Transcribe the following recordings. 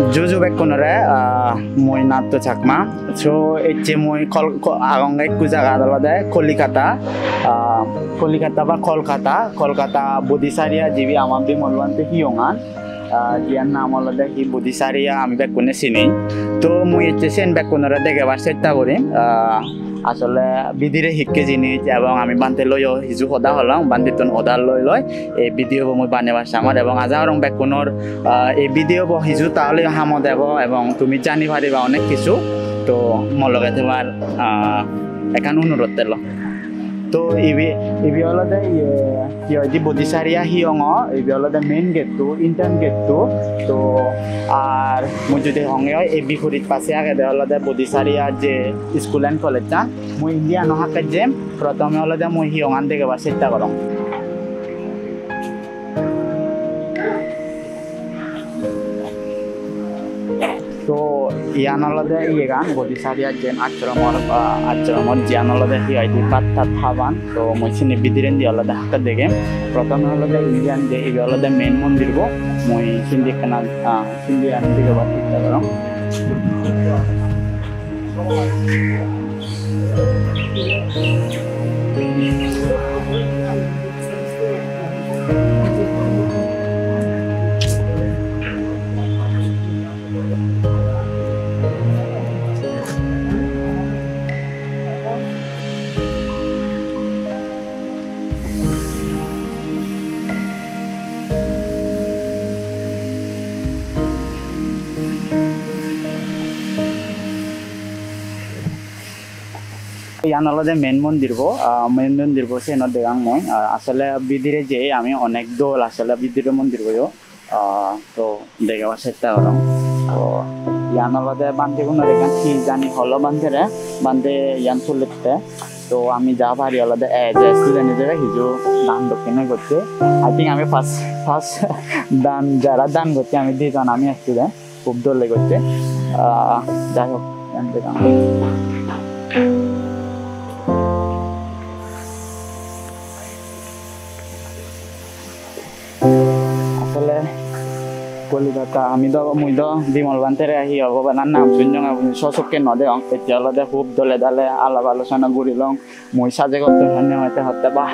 Jojo Bekonore, moi nato chakma. So eche moi agonga ekku jaga dalode Kolikata, Kolikata ba Kolkata Bodhisaria jibi amabbi molwante hiongan. Dian naam olode hi Bodhisaria ami bekone sini. To moi eche sen bekonore degebar chesta korim. আসলে বিধিরে শিক্ষে জিনিস এবং আমি বানতে লইও হিজু সদা হলাম বান্দিতন ওদার লই এই video মই বানেবার সামর এবং আজারং বেকুনর এই ভিডিও হিজু তাহলে হাম দেব এবং তুমি জানি পারিবা অনেক কিছু তো মলগে তোমার এখান অনুরোধ তেল তো ইবি হলদে কি হয় Bodhisaria হিয়ং ইবি হলদে মেইন গেট টু ইন্টার্ন গেট টু তো আর মই যদি হংগে এই বিপরীত পাশে আগে দে হলদে Bodhisaria যে স্কুল এন্ড কলেজ না মই ইন্ডিয়া নহাকে যে প্রথমে হলদে মই হিয়ংআন থেকে বা চেষ্টা করং তো ইয়ান হলদে ইয়েগান Bodhisaria যেন আশ্রমর জিয়ান হলদে হিয়াইদি পাত্তা থাবান তো মই সিনি বিদিরেন দি হলদে হাতে দেখে প্রথমে হলদে ইন্ডিয়ান যে এই হলদে মেইন মন্দির গো মই সিন্ধি খানা সিন্ধি আন দিকে বা চেষ্টা করং ইয়ান হলদে মেইন মন্দির গো সেন দেখাং মই আসলে বিদিরে যে আমি অনেক দোল আসলে বিদিরে মন্দির গো তো দেখাবার চেষ্টা করলাম তো ইয়ান হলদে বান্ধে কোনো দেখান কি জানি হলো বান্ধে ইয়ান চলতে তো আমি যা পারি হলদে যে স্টুডেন্ট হিজু দান দক্ষিণে করতে আই থিঙ্ক আমি ফার্স্ট দান যারা দান করতে আমি দুজন আমি স্টুডেন্ট খুব দোলে করতে যাই হোক দেখাম আসলে কলিকাতা আমি তো মুই তো বিমল বান্তেরে আহি ভগবানের নাম শুনছং সচককে নদে এতিয়া হলদে খুব দলে দালে আলাপ আলোচনা করিলং মুই সাজেগত হতে হতে বা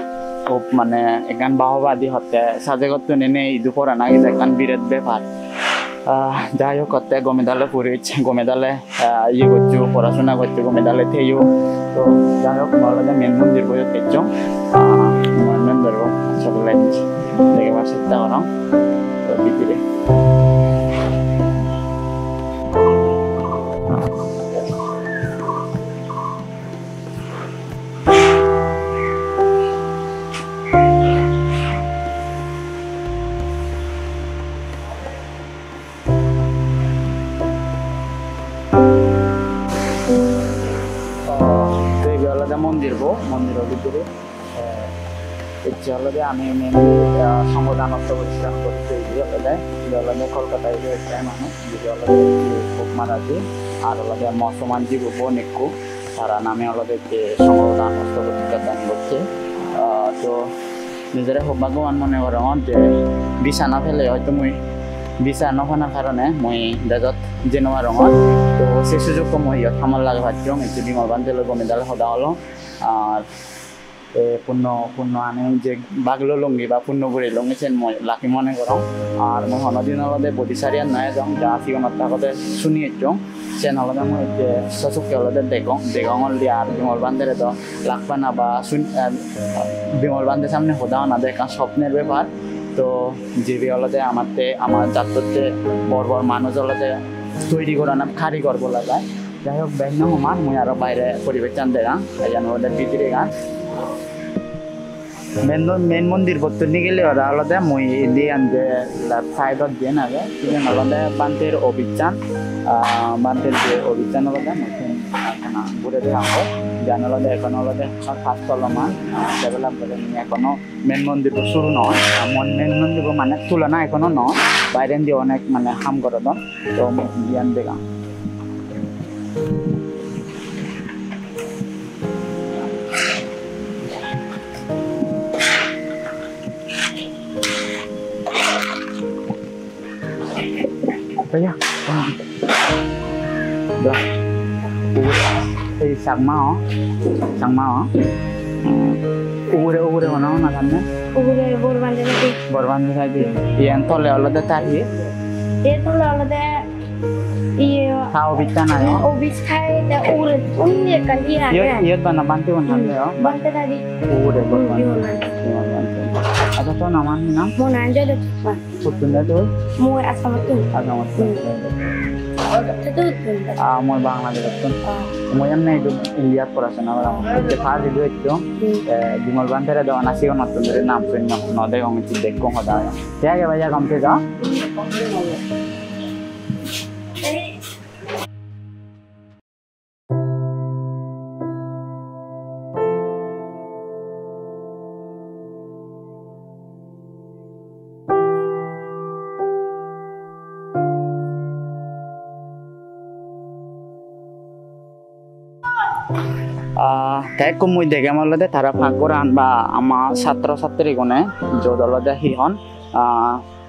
খুব মানে এখান বাহবাদী হতে সাজেগত নেনে ইদু পড়া না এখান বিরাট ব্যাপার যাই হোক করতে গমেদালে পড়েছি গমেদালে ইয়ে করছো পড়াশোনা করছো গমেদালে থেয়েও তো যাই হোক হলদে মেন মন্দির বই পেয়েছ মেম্বার আসলে দেখাবার চেষ্টা করো তো ভিতরে মন্দিরের ভিতরে হলদে আমি মেনলি সংবিধানত্ব প্রতিষ্ঠান করতে হলদে কলকাতায় একটাই মানুষ যদি হলদে খুব মারাঠি আর হলদে মুসলমান জীব বনিকু তারা নামে হলদে সংবিধানত্ব প্রতিষ্ঠান করছে তো নিজেরা সৌভাগ্যবান মনে করো যে বিছা না ফেলে হয়তো মুই বিছা নফানার কারণে মই দেজত জেনোয়া রঙত তো সেই সুযোগকে মই ইয়ত খামার লাগে ভাবছিলাম একটু বিমল বান্ধে গমেদালে সদা হলো আর পূর্ণ আনে যে বাগলো লঙ্গি বা পূর্ণ বুড়ি লঙ্গিছেন মই লাকি মনে করো আর মই হনদিন হলদে Bodhisaria নয় যাওঁ যা সিগনত থাকতে শুনি এচং সেন হলদে মই যে সচককে হলদে দেগঙল দিয়া আর বিমল বান্ধেরে তো লাগবা না বা বিমল বান্ধের সামনে সদা না দেখা স্বপ্নের ব্যাপার তো জিবি হলদে আমার যাত্রতে বড় মানুষ হলদে তৈরি করা না কারিগর বলা যায় যাই হোক ব্যাগ সমান মই আরো বাইরে পরিবেশ চান দেখাম এই হলদে ভিতরে গান মেন মন্দির বর্তনি গেলে ওরা হলদে মই দিয়ান যে সাইডত দিয়ে নাগে সেখানে হলদে বান্তের অভিযান যে অভিযান হলদে ঘুরে দিয়ে আনবো জান হলদে এখন হলদে কাজ চলমান ডেভেলপ করে নিয়ে এখনো মেন মন্দির শুরু নয় মেন মন্দির মানে তুলনা এখনো নয় বাইরে দিয়ে অনেক মানে হাম করে তো দিয়ান দেখাম Kaya. Dah. Sama oh. Ure mana namanya? Ure Borbande tadi. Yang tole Allah tadi. Tole Allah iya. Tahu bicara ya? Bicara dah ure punya kali ya. Iya mana bantu mana ya? Bantu tadi. Ure Borbande. Ada tu namanya? Mau nanya dah tu. Putunda tu? Mau asam tu. Mau Bangladesh tu. Mau yang ni tu India perasaan orang. Jepang itu itu. Di Melbourne ada orang nasi orang tu dari nama pun nade orang itu dekong ada. Tiada banyak kampung dah. Teko mui dege malode tara pakuran ba ama satro satri gone jodolode hihon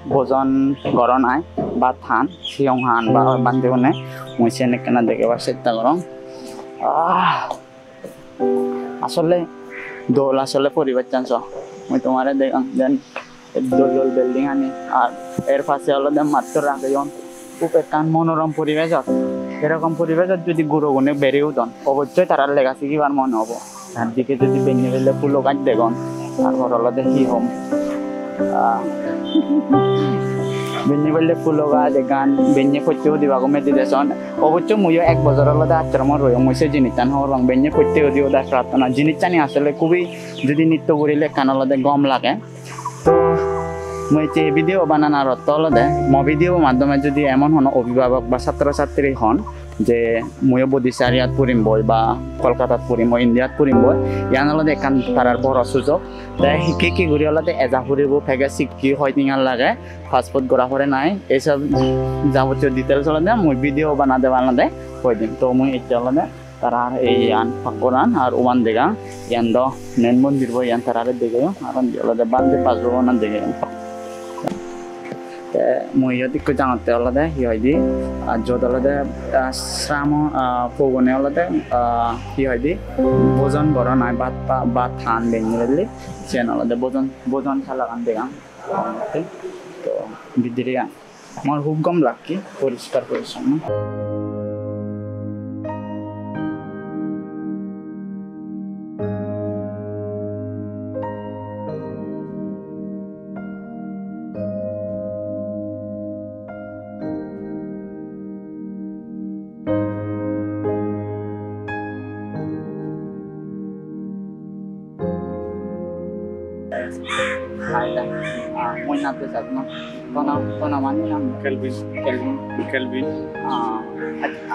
bojon goron ai ba than siong han ba bande gone mui sene kana dege ba setta gorong asole dol asole poribarchan so mui tomare degang den dol building ani ar er pase olode mattor rageyon upekan monorom poribesh এরকম পরিবেশ যদি গুরু গুণে বেড়ে উঠন অবশ্যই তারা লেগাছি কিবার মনে হবো তার দিকে যদি বেঞ্জে ফেললে ফুলো গাছ দেখুন তারপর হলো দেখি হম বেঞ্জে ফেললে ফুলো গাছ গান বেঞ্জে করতেও দিবা মেডিটেশন অবশ্য মুইও 1 বছর হলো আশ্রম রয়ে মুইসে জিনিতান হরং বেঞ্জে করতেও দিও দাস প্রার্থনা জিনিসটানি আসলে খুবই যদি নৃত্য করিলে কানলদে গম লাগে তো মই যে ভিডিও বানানোর অর্থ হলো মো ভিডিও মাধ্যমে যদি এমন হন অভিভাবক বা ছাত্রছাত্রী হন যে ময়ো বদিশারিয়াত পড়িম বই বা কলকাতাত পড়িম ইন্ডিয়াত পড়িম বই ইয়ান হলে এখান তারার বড় সুযোগ তাই শিকি কি ঘুরি হলে এজা ফুরিব ফেগে শিকি হয় টিঙার লাগে ফাস্টফুড গড়া ফরে নাই এইসব যাবতীয় ডিটেলস হলে মই ভিডিও বানাতে কই দিম তো মই এতিয়া হলে তারা এই আন পাকরান আর ওয়ান দেগা ইয়ান দ নেন মন্দির বই ইয়ান তারারে দেগে আর হলে বান্দে পাজবো না দেগে মই ইহতিক জানাতে হলে সিহদি যত হলে শ্রাম পৌগনে হলে সিহদি ভোজন গড় নাই বা ধান বেঞ্জে সেন হলে ভোজন খালাগান দেগাম তো বিদিরে আমার খুব গম লাগি পরিষ্কার পরিচ্ছন্ন Muy nato sa no. Kono man yang Kelvin.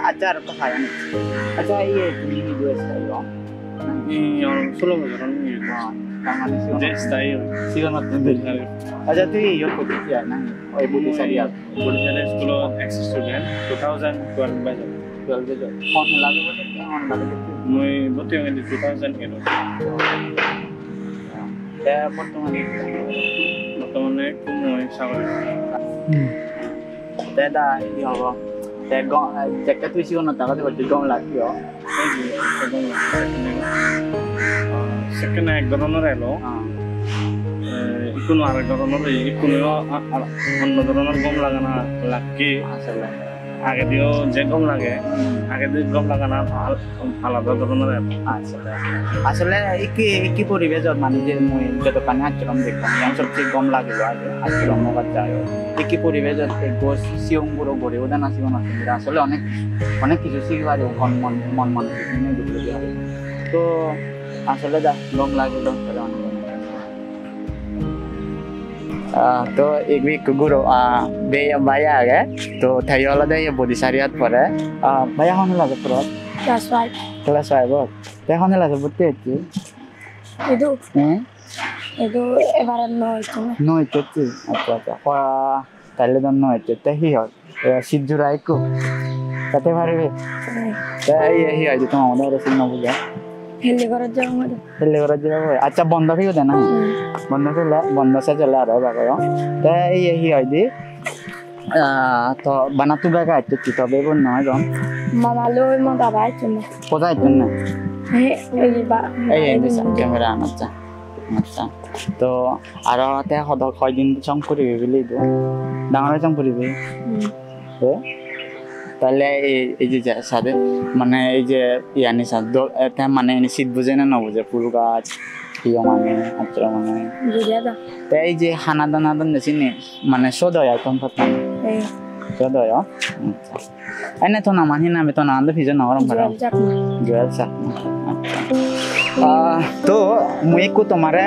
Ajar pa kaya ni. Ajar iye ni US tayo. Yung solo mo ron ni. Tama ni siya. Yes tayo. Siya na tundin. Ajar tu iye ko siya na. Oy buti sariya. Buti sariya school access student 2012 batch. 12 batch. Kon lagi bote kon lagi. Moi bote yung 2008. বর্তমানে কুমই সাগরে তেদা ই হবো তে গম তেকে তুই CO না তাকাতে বলতে গম লাগিও সেকেন্ড এক ধরনের এলো ইকুনো আরেক ধরনের ইকুনো অন্য ধরনের গম লাগানো লাগি আসলে আগে দিও যে গম লাগে আগে দিয়ে গম লাগানো আলাদা ধরনের আসলে কি পরিবেশ মানে যে মই যতখানি আচরণ দেখলাম যেমন সবচেয়ে গম লাগিব আগে আচরণ মগাত যায় কি পরিবেশ গোস সিয়ং গুলো গড়ে ওদের নাচিব না আসলে অনেক কিছু শিখবার মন মানসিক তো আসলে গম লাগলো तो एक भी गुरु बे बाया आ गए तो थई वाला दे ये बोधिसरियात परे बाया होने लगे पूरा क्लास 5 ते होने लगे बुते ची itu ebaran no itu अच्छा पा তাহলে তো no itu te hi ho সিজুরাই কো কতে পারবে তাই এই আজ তো আমাদের সিনেমা বুঝা হেলে করার যাব আচ্ছা বন্ধ হইও দে না বন্ধ সে চলে আর বাবা তাই এই আইদি তো বানাতু বেগা আইতে কি তবে বল নয় রং Mama lo mo baba chuma. কোথায় তুন না Ei ba. এই দিস ক্যামেরা আচ্ছা আচ্ছা তো আর তে হদ কয়দিন চং করিবি বলি তো ডাঙর চং করিবি তাহলে এই যে সাথে মানে এই যে ইয়ানি সাথে এটা মানে শীত বুঝে না বুঝে ফুল গাছ ইয়ে মানে আচ্ছা মানে Buja da. তো এই যে হানা দানা দান চিনি মানে সদয় আইটম পাতাম Ei. সদয় এনে তো না মানি না আমি তো না আন্দে ভিজে না গরম করা Jual jak. জুয়েল সাক তো মুই কো তোমারে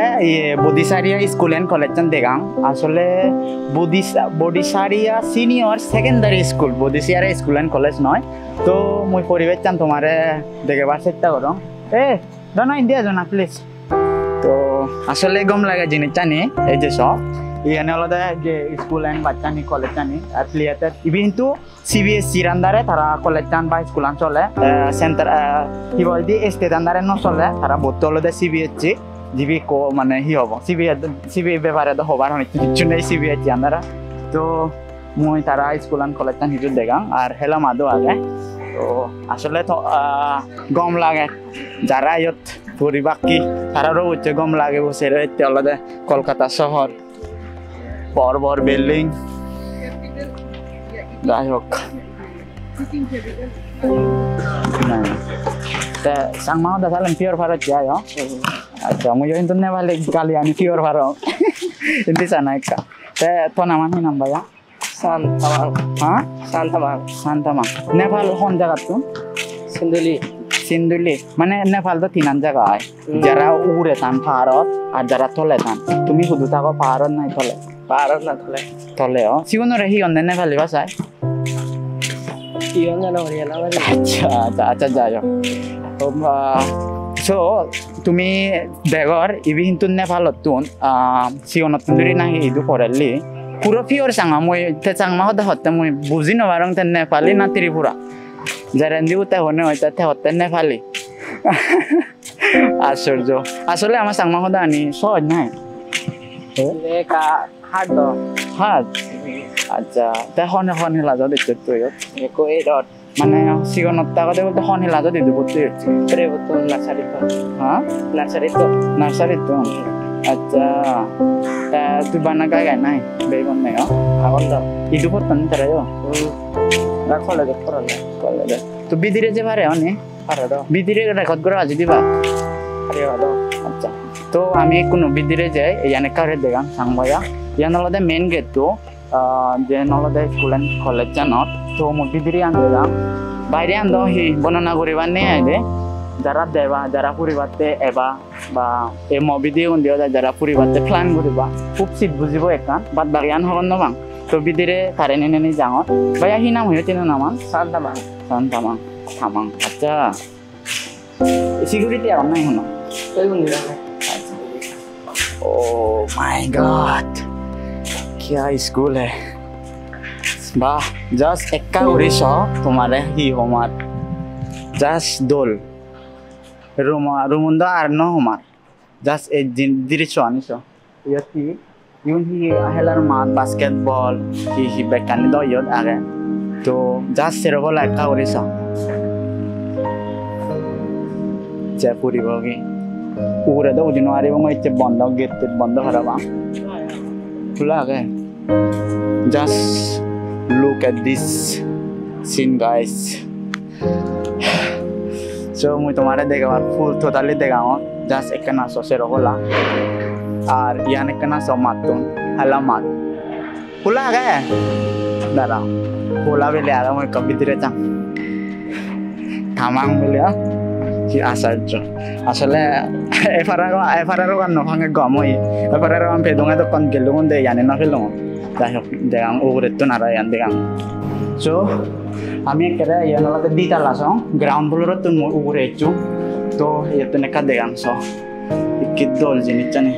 বদিসারিয়া স্কুল এন্ড কলেজ দেগাম আসলে Badisaria senior secondary school Badisaria school and college নয় তো মুই পরিবেশ চান তোমারে দেখবার চেষ্টা করো জানো ইন্ডিয়া জানা প্লিজ তো আসলে গম লাগে জিনিস জানি এই যে সব এখানে আলাদা যে স্কুল এন্ড বাচ্চা নি কলেজ জানি অ্যাফিলিয়েটেড কিন্তু সিবিএসসি আন্ডারে তারা কলেজ জান বা স্কুল আন চলে সেন্টার কি বলদি স্টেট আন্ডারে ন চলে তারা ভর্তি হলো সিবিএসসি জিবি কো মানে হি হব সিবিএ ব্যাপারে তো হবার অনেক কিছু নেই সিবিএসসি আন্ডারা তো মই তারা স্কুল এন্ড কলেজ জান হিজু দেগাম আর হেলা মাদো আগে তো আসলে তো গম লাগে যারা ইয়ত পরিবার কি তারারও হচ্ছে গম লাগে বসে রয়েছে আলাদা কলকাতা শহর বড় বিল্ডিং যাই হোক সাংমা দেখালেন পিওর ভারত যাই আচ্ছা মুই কিন্তু নেভালে গালি আমি পিওর ভারত কিন্তু জানা একটা তো নামান নাম ভাইয়া Santamang. হ্যাঁ Santamang. শান্তামাং নেপাল কোন জায়গা তো Sinduli. সিন্ধুলি মানে নেপাল তো তিনান জায়গা হয় যারা উড়ে থান ভারত আর যারা তলে থান তুমি শুধু থাকো ভারত নাই তলে Parang na thole. তলে সিগুন রেহি অন্য নেপালি ভাষায় Iyon na nori na mari. আচ্ছা আচ্ছা আচ্ছা যাই হোক সো তুমি বেগর ইবি কিন্তু নেপালত তুন সিগনত তুলি নাহি ইদু পড়ালি পুরো পিওর চাঙা মই তে চাংমা হতে হতে মই বুঝি নবারং তে নেপালি না ত্রিপুরা যারা দিউতে হনে হইতে তে হতে নেপালি আশ্চর্য আসলে আমার চাংমা হতে আনি সহজ নাই Eka hard do. হ্যাঁ আচ্ছা তে হনে হনে লাজা দেখতে তুই Eko edot. মানে সিগনত তাকতে বলতে হনে লাজা দিতে বলতে Tre betul nursery to. হ্যাঁ Nursery to. নার্সারি তো আচ্ছা তা তুই বানা গায় গায় নাই বেগুন নাই Awan do. ইদু করতাম তারা Na college pura na. কলেজে তো বিদিরে যে পারে অনে Para do. বিদিরে রেকর্ড করে আজ দিবা Ari do. আচ্ছা তো আমি কোনো বিদিরে যাই ইয়ানে কারে দেগাম সাংবায়া ইয়ান অলদে মেইন গেট তো যে নলদে স্কুল এন্ড কলেজ জানত তো মো বিদিরে আন দেগাম বাইরে আন দাও হি বর্ণনা করিবার নে আইদে যারা দেবা যারা পরিবারতে এবা বা এই মবিদি উন্দিও যারা পরিবারতে প্ল্যান করিবা খুব শীত বুঝিব একান বাদ বাগিয়ান হন নবাং তো বিদিরে কারে নেনে যাঙত ভাইয়া হি নাম হয়ে চিনো নামান Santamang. সান্তামাং থামাং আচ্ছা সিকিউরিটি আর নাই হনো Koi undi na. Oh my God क्या स्कूल है वाह जस्ट एक्का उड़ीसा तुम्हारे ही होमार जस्ट दोल रुमुंदा आरनो होमार जस्ट ए दिरिचो आनिसो यति यून ही हेलर मात बास्केटबॉल ही बेकानी दो यद आगे तो जस्ट सेरोबोला एक्का उड़ीसा जयपुरी बोगी पूरे दो जनवरी में इतने बंद गेट बंद करा बा खुला है just look at this scene guys so मुझे तुम्हारे देखा बार full totally देखा हूँ just एक ना सो से रहोला और यान एक ना सो मातून हला मात खुला है दारा खुला भी ले आया मुझे कभी धीरे चंग थामांग भी लिया কি আশ্চর্য আসলে এফারারও গান নভাঙে গমই এফারারও আমি পেদুঙে তো কন গেলুম দে জানি না ফেলুম যাই হোক দেখাং ওগুলো তো নারা ইয়ান দেখাং সো আমি একেবারে ইয়ান লগে দিতা লাসং গ্রাউন্ড ফ্লোরত তো উপরে এচু তো ইয়াতে নেকা দেখাং সো কি দল জিনিস জানি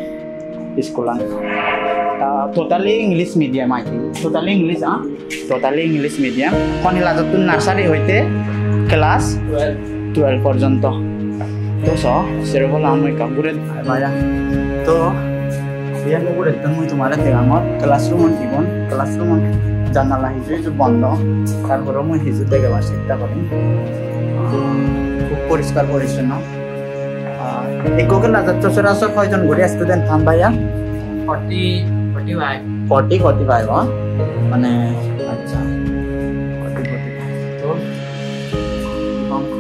স্কুলান totally English medium I think totally English totally English medium কনিলা যত নার্সারি হইতে ক্লাস 12 পর্যন্ত তো সেরকম আমি কাপুরে ভাইয়া তো ইয়ার উপরে তুমি তোমার দেখামত ক্লাসরুম জীবন ক্লাসরুম জানালা হিজু বন্ধ তারপরেও মই হিজু দেখাবার চেষ্টা করি খুব পরিষ্কার পরিচ্ছন্ন এই কোকেল রাজার সচরাচর কয়জন ঘুরে স্টুডেন্ট থাম ভাইয়া 40-45 মানে আচ্ছা 40-45 তো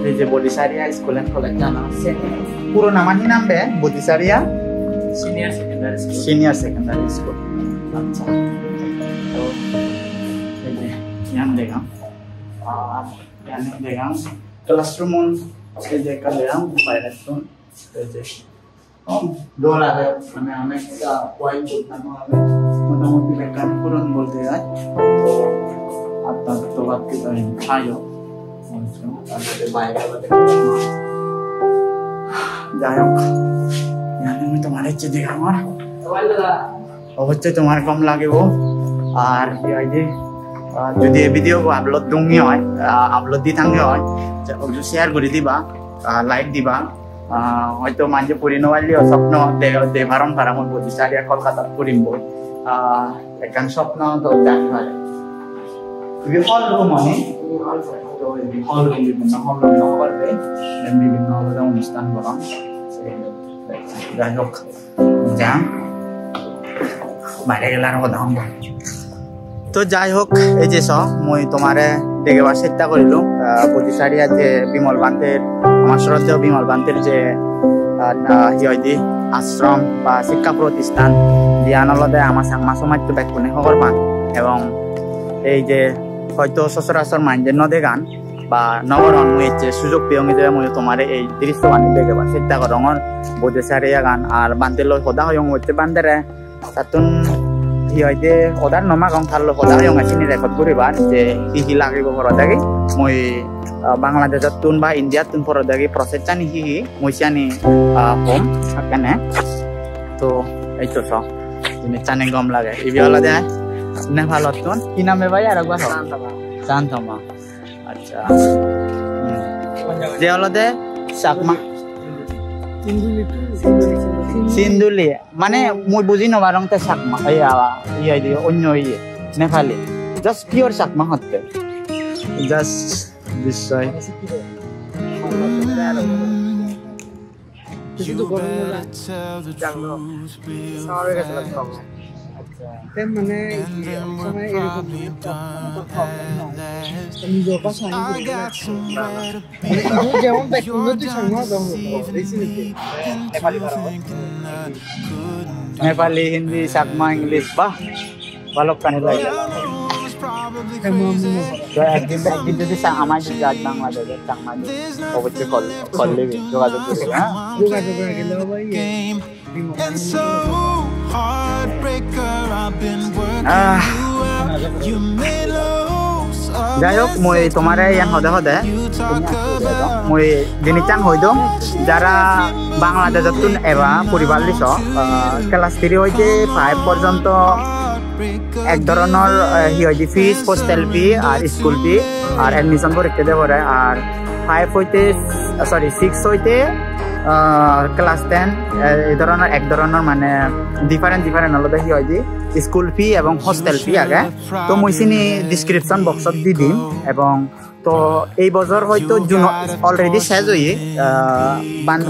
এই যে বদিসারিয়া স্কুল এন্ড কলেজ জানা আছে পুরো নামানি নাম বে বদিসারিয়া সিনিয়র সেকেন্ডারি স্কুল আচ্ছা তো এই যে yan দেখাম yan দেখাম ক্লাসরুম এই যে কালেরাম বাইরে তো এই যে দোল আগে মানে অনেকটা পয়েন্ট করতাম মোটামুটি বেকার পূরণ বলতে যায় তো আপনার তো বাদ দিতে খাইও বাইরে যাই হোক আমি তোমার ইচ্ছে দেখা আমার অবশ্যই তোমার কম লাগিব আর যদি এই ভিডিও আপলোড দুঙ্গি হয় আপলোড দি থাকি হয় শেয়ার করে দিবা লাইক দিবা হয়তো মানুষ পড়ি নোৱাৰিলেও স্বপ্ন দেভারণ পারা মন বদিসারিয়া কলকাতাত পড়িম একান স্বপ্ন তো দেখা পারে হল রুম মানে হল রুম বিভিন্ন হল রুম নহলে বিভিন্ন অনুষ্ঠান করা যাই হোক যাম বাইরে গেলে আর কথা হব তো যাই হোক এই যে মই তোমারে দেখাবার চেষ্টা করিলো বদিসারিয়া যে বিমল বান্তের আমার শ্রদ্ধেয় বিমল বান্তের যে আশ্রম বা শিক্ষা প্রতিষ্ঠান দিয়ানলদে আমার সাংমা সমাজটো ব্যাকুনে খবর পান এবং এই যে হয়তো সচরাচর মাইন্ডের নদে গান বা নগরণ মই যে সুযোগ পেয়ঙি যে মই তোমার এই দৃশ্যবাণী দেখাবার চেষ্টা করঙর বদিসারিয়া গান আর বান্তে লই সদা হয়ং হইতে বান্দেরে তাতুন হয়তো ওদার নমা গং থাকলো সদা হয়ং চিনি রেকর্ড করিবার যে কি লাগিব ঘরদাগি মই বাংলাদেশত তুন বা ইন্ডিয়াত তুন পরদাগি প্রসেস জানি কি মই জানি হোম কেনে তো এই তো জিনিস জানি গম লাগে ইবিওলা দে নেপালত তুন কি নামে ভাই আর একবার শান্তমা আচ্ছা যে হলো দে চাকমা সিন্ধুলি মানে মই বুঝি নবারং তে চাকমা এই অন্য ইয়ে নেপালি জাস্ট পিওর চাকমা হতে just this side Nepali, Hindi, Sakma, English bah balok kan lagi তো একদিন যদি আমার জাত বাংলাদেশের চাংমাই অবশ্যই কল নেবে যোগাযোগ করবে হ্যাঁ যোগাযোগ করে গেলে ভাই যাই হোক মই তোমার ইয়ান সদে সদে মই জিনিচান হইতো যারা বাংলাদেশত এবার পরিবার দিছ ক্লাস 3 হইতে 5 পর্যন্ত এক ধরনের ফিস হোস্টেল ফি আর স্কুল ফি আর এডমিশন পরীক্ষা দেব আর 5 হইতে 6 হইতে ক্লাস 10 এই ধরনের এক ধরনের মানে ডিফারেন্ট আলাদা স্কুল ফি এবং হোস্টেল ফি আগে তো মই চিনি ডিসক্রিপশন বক্সত দি দিম এবং তো এই বছর হয়তো জুন অলরেডি শেষ হয়ে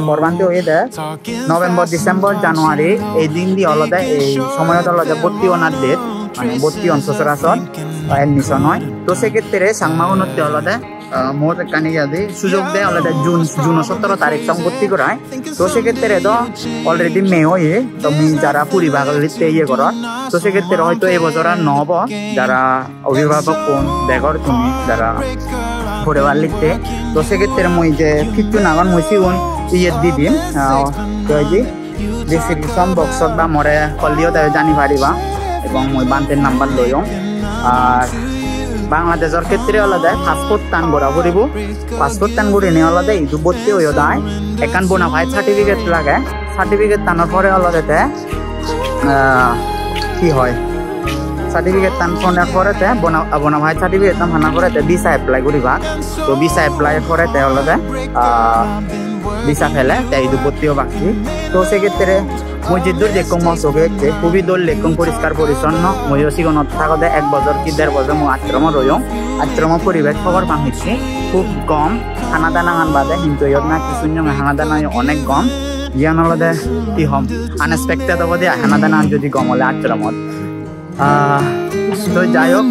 বরবান্তি হয়ে দেয় নভেম্বর ডিসেম্বর জানুয়ারি এই দিন দিয়ে আলাদা এই সময়ত আলাদা ভর্তি ওনার ডেট মানে ভর্তি সচরাচর এডমিশন হয় তো সেক্ষেত্রে সাংমা উন্নতি আলাদা মোট কানি যাতে সুযোগ দেয় আলাদা জুন 17 তারিখ ভর্তি করায় তো সেক্ষেত্রে তো অলরেডি মে হয়ে তুমি যারা পরিবার ইয়ে করার তো সেক্ষেত্রে হয়তো এই বছর আর নহব যারা অভিভাবক কোন দেখর তুমি যারা পরিবার লিখতে তো সেক্ষেত্রে মই যে ফিটু নাগন মই সিগুন ইয়ে দি দিম ডিসক্রিপশন বক্সত বা মরে কলিও তাই জানি পারিবা এবং মই বান্তের নাম্বার লইম আর বাংলাদেশের ক্ষেত্রে আলাদা পাসপোর্ট টান গড়া করিব পাসপোর্ট টান গড়ি নিয়ে আলাদা ইদু ভর্তি হয়ে যায় একান বোনাফাইড সার্টিফিকেট লাগে সার্টিফিকেট টানার পরে আলাদাতে কি হয় সার্টিফিকেট টান ফোনের পরেতে বোনাফাইড সার্টিফিকেট টান হানা পরেতে ভিসা এপ্লাই করিবা তো ভিসা এপ্লাই পরেতে আলাদা ভিসা ফেলে তাই ইদু ভর্তিও বাকি তো সেক্ষেত্রে মসজিদুর দেখুন মসকে খুবই দল লেখুন পরিষ্কার পরিচ্ছন্ন ময়ও সিগনত থাকতে 1 বছর কি 1.5 বছর মো আশ্রম রয়ং আশ্রম পরিবেশ খবর পাইছি খুব কম খানা দানা আন বাদে কিন্তু ইয়ত না কিছু খানা দানা অনেক কম ইয়ান হলদে কি হম আনএক্সপেক্টেড অবধি খানা দানা যদি কম হলে আশ্রমত তো যাই হোক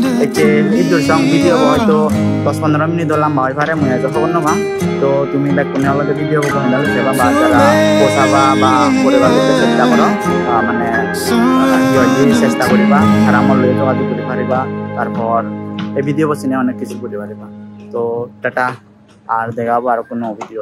এই দুর্সং ভিডিও হয়তো 10-15 মিনিট হলাম ভাই পারে মই আজ খবর নবা তো তুমি কোনে হলে ভিডিও বনালে সেবা বা যারা পোষাবা বা পরিবার চেষ্টা করো মানে চেষ্টা করিবা আর আমার লই যোগাযোগ করতে পারিবা তারপর এই ভিডিও বসিনে অনেক কিছু করতে পারিবা তো টাটা আর দেখাবো আর কোনো ভিডিও